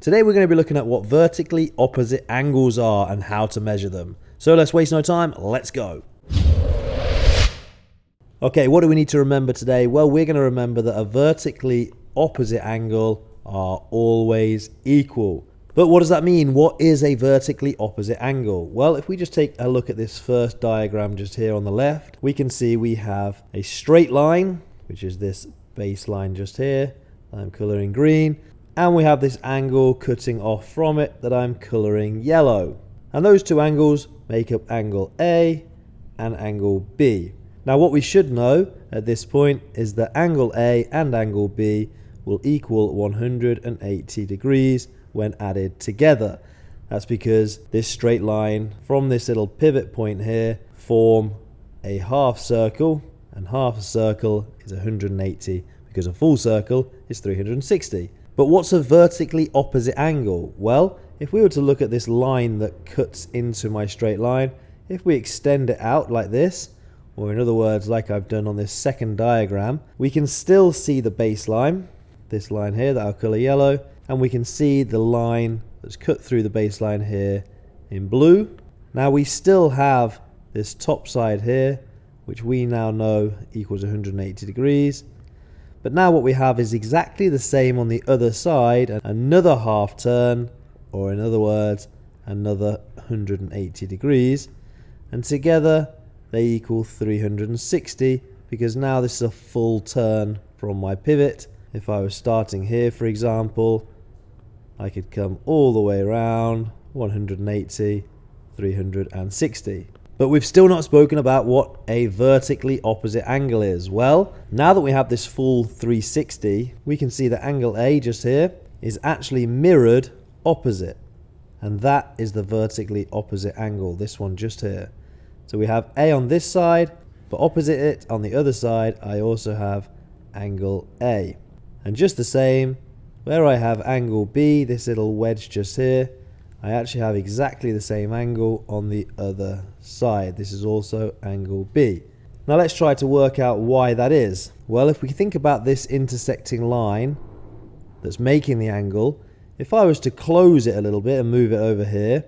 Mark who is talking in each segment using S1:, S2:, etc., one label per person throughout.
S1: Today we're going to be looking at what vertically opposite angles are and how to measure them. So let's waste no time, let's go. Okay, what do we need to remember today? Well, we're going to remember that a vertically opposite angle are always equal. But what does that mean? What is a vertically opposite angle? Well, if we just take a look at this first diagram just here on the left, we can see we have a straight line, which is this baseline just here, I'm coloring green, and we have this angle cutting off from it that I'm coloring yellow. And those two angles make up angle A and angle B. Now what we should know at this point is that angle A and angle B will equal 180 degrees when added together. That's because this straight line from this little pivot point here form a half circle, and half a circle is 180 because a full circle is 360. But what's a vertically opposite angle? Well, if we were to look at this line that cuts into my straight line, if we extend it out like this, or in other words like I've done on this second diagram, we can still see the baseline, this line here that I'll colour yellow, and we can see the line that's cut through the baseline here in blue. Now we still have this top side here, which we now know equals 180 degrees. But now what we have is exactly the same on the other side, another half turn, or in other words, another 180 degrees. And together they equal 360, because now this is a full turn from my pivot. If I was starting here, for example, I could come all the way around, 180, 360. But we've still not spoken about what a vertically opposite angle is. Well, now that we have this full 360, we can see that angle A just here is actually mirrored opposite. And that is the vertically opposite angle, this one just here. So we have A on this side, but opposite it on the other side, I also have angle A. And just the same, where I have angle B, this little wedge just here, I actually have exactly the same angle on the other side. This is also angle B. Now let's try to work out why that is. Well, if we think about this intersecting line that's making the angle, if I was to close it a little bit and move it over here,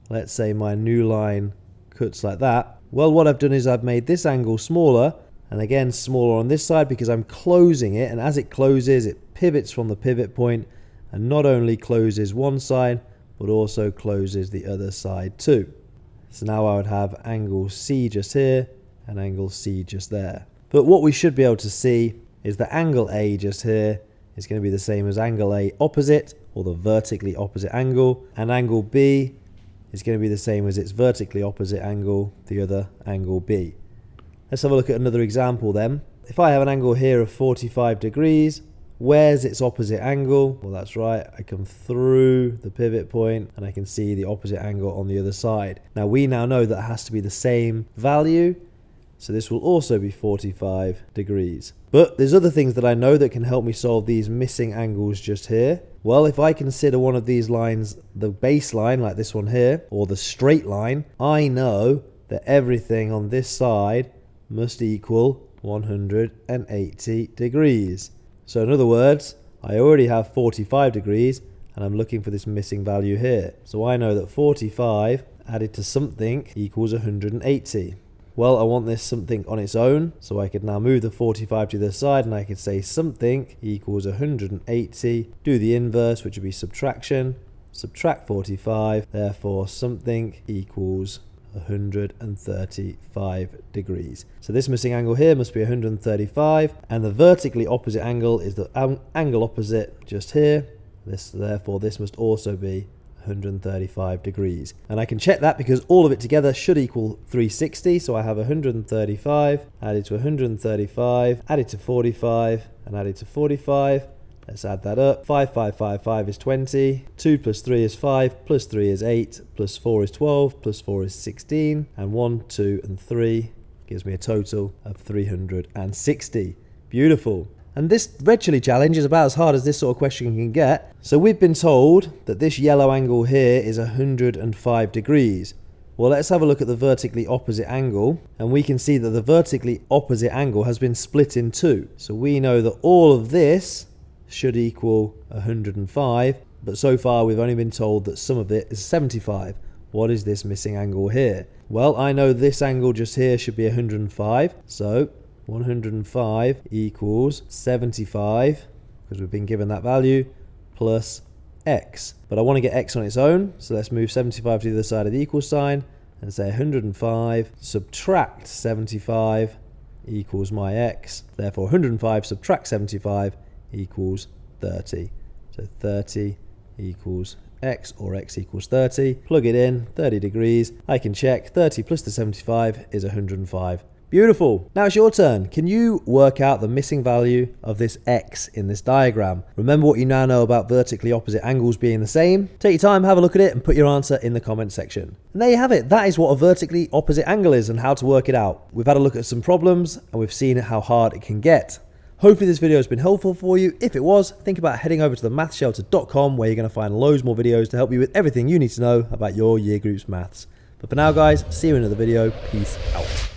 S1: let's say my new line cuts like that, well, what I've done is I've made this angle smaller, and again smaller on this side because I'm closing it, and as it closes it pivots from the pivot point and not only closes one side but also closes the other side too. So now I would have angle C just here and angle C just there. But what we should be able to see is that angle A just here is going to be the same as angle A opposite, or the vertically opposite angle, and angle B is going to be the same as its vertically opposite angle, the other angle B. Let's have a look at another example then. If I have an angle here of 45 degrees, where's its opposite angle? Well, that's right, I come through the pivot point and I can see the opposite angle on the other side. Now we now know that it has to be the same value, so this will also be 45 degrees. But there's other things that I know that can help me solve these missing angles just here. Well, if I consider one of these lines the baseline, like this one here, or the straight line, I know that everything on this side must equal 180 degrees. So in other words, I already have 45 degrees and I'm looking for this missing value here. So I know that 45 added to something equals 180. Well, I want this something on its own, so I could now move the 45 to the side and I could say something equals 180, do the inverse, which would be subtraction, subtract 45, therefore something equals 135 degrees. So this missing angle here must be 135, and the vertically opposite angle is the angle opposite just here. Therefore this must also be 135 degrees. And I can check that because all of it together should equal 360. So I have 135 added to 135 added to 45 and added to 45. Let's add that up. 5, 5, 5, 5 is 20. 2 plus 3 is 5. Plus 3 is 8. Plus 4 is 12. Plus 4 is 16. And 1, 2, and 3 gives me a total of 360. Beautiful. And this red chili challenge is about as hard as this sort of question can get. So we've been told that this yellow angle here is 105 degrees. Well, let's have a look at the vertically opposite angle, and we can see that the vertically opposite angle has been split in two. So we know that all of this should equal 105, but so far we've only been told that some of it is 75. What is this missing angle here? Well, I know this angle just here should be 105, so 105 equals 75, because we've been given that value, plus x. But I want to get x on its own, so let's move 75 to the other side of the equal sign and say 105 subtract 75 equals my x. Therefore 105 subtract 75 equals 30. So 30 equals x, or x equals 30. Plug it in, 30 degrees. I can check 30 plus the 75 is 105. Beautiful. Now it's your turn. Can you work out the missing value of this x in this diagram? Remember what you now know about vertically opposite angles being the same? Take your time, have a look at it, and put your answer in the comment section. And there you have it. That is what a vertically opposite angle is and how to work it out. We've had a look at some problems and we've seen how hard it can get. Hopefully this video has been helpful for you. If it was, think about heading over to themathshelter.com, where you're going to find loads more videos to help you with everything you need to know about your year group's maths. But for now guys, see you in another video. Peace out.